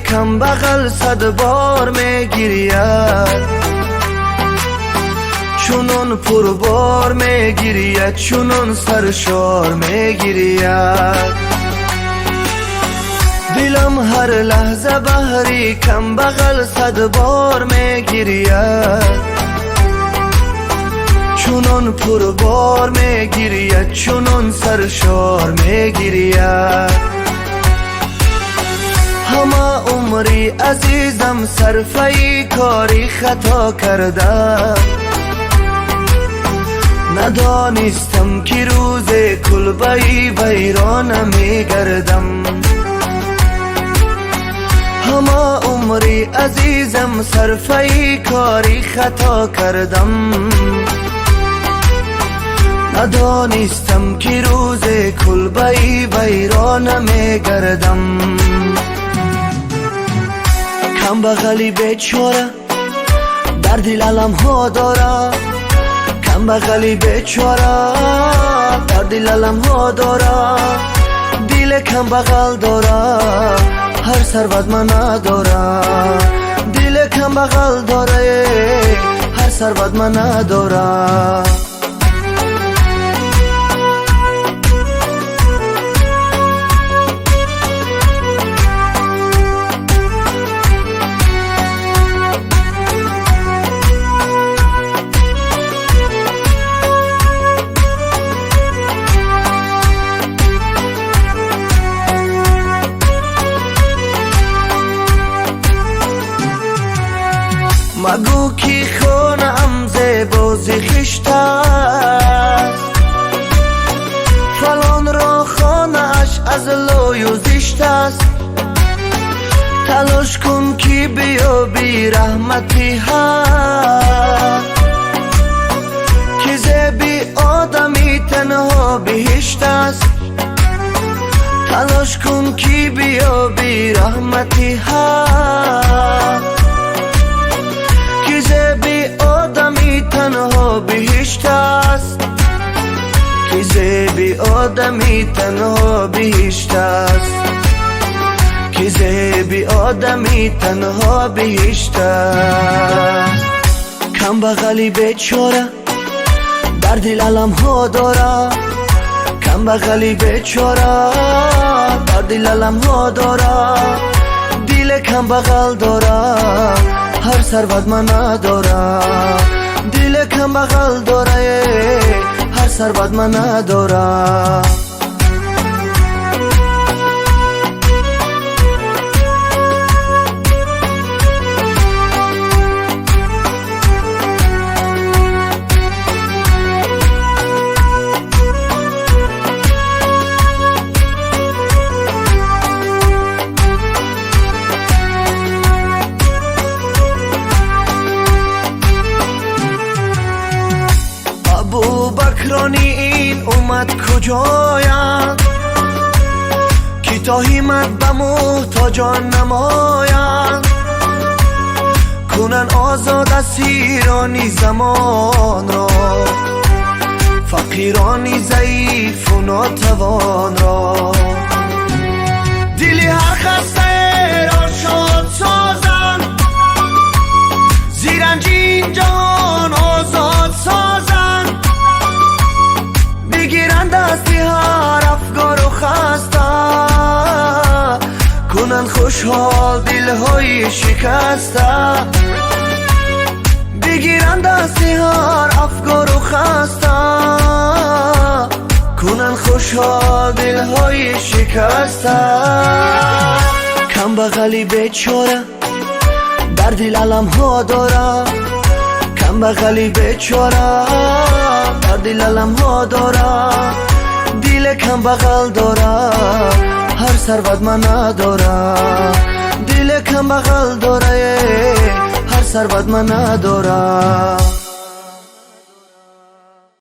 کم بغل 100 بار میگیرید، چونون پربار میگیرید، چونون سرشار میگیرید. دلم هر لحظه بهری کم بغل 100 بار میگیرید، چونون پربار میگیرید، چونون سرشار میگیرید. همه عمری عزیزم صرفه کاری خطا کردم، ندانستم که روز کلبه ویران میگردم. همه عمری عزیزم صرفه کاری خطا کردم، ندانستم که روز کلبه ویران میگردم. کم بغلی بیچاره در دل علم ها داره، کم بغلی بیچاره در دل علم ها داره. دل کم بغل داره هر ثروت من نداره، دل کم بغل داره هر ثروت من نداره. مگو کی خونم زیباز خشت است، فلان را خانه‌اش از لای و زشت است. تلاش کن که بیابی رحمتی هست، که زیبی آدمی تنها بهشت است. تلاش کن که بیابی رحمتی هست، بی آدمی تنها بهشت است. که زیبی آدمی تنها بهشت است، که زیبی آدمی تنها بهشت است. کم بغلی بیچاره در دل علم ها داره، کم بغلی بیچاره در دل علم ها داره. دل کم بغل داره هر ثروت من نداره، دل کم بغل داره هر ثروت من نداره. بکرانی این اومد کجایند، که تا همت به محتاجان نمایند. کنن آزاد اسیرانی زمان را، فقیرانی ضعیف و ناتوان را. دلی هر خسته را شاد سازند، زیرنجین جان آزاد سازند. بگیرن دستی هر افگار و خسته، کنن خوشحال دلهای شکسته. بگیرن دستی هر افگار و خسته، کنن خوشحال دلهای شکسته. کم بغلی بیچاره در دل علم ها داره، کم بغلی بیچاره در دل علم ها داره. دل کم بغل داره هر ثروت من نداره، دل کم بغل داره هر ثروت من نداره.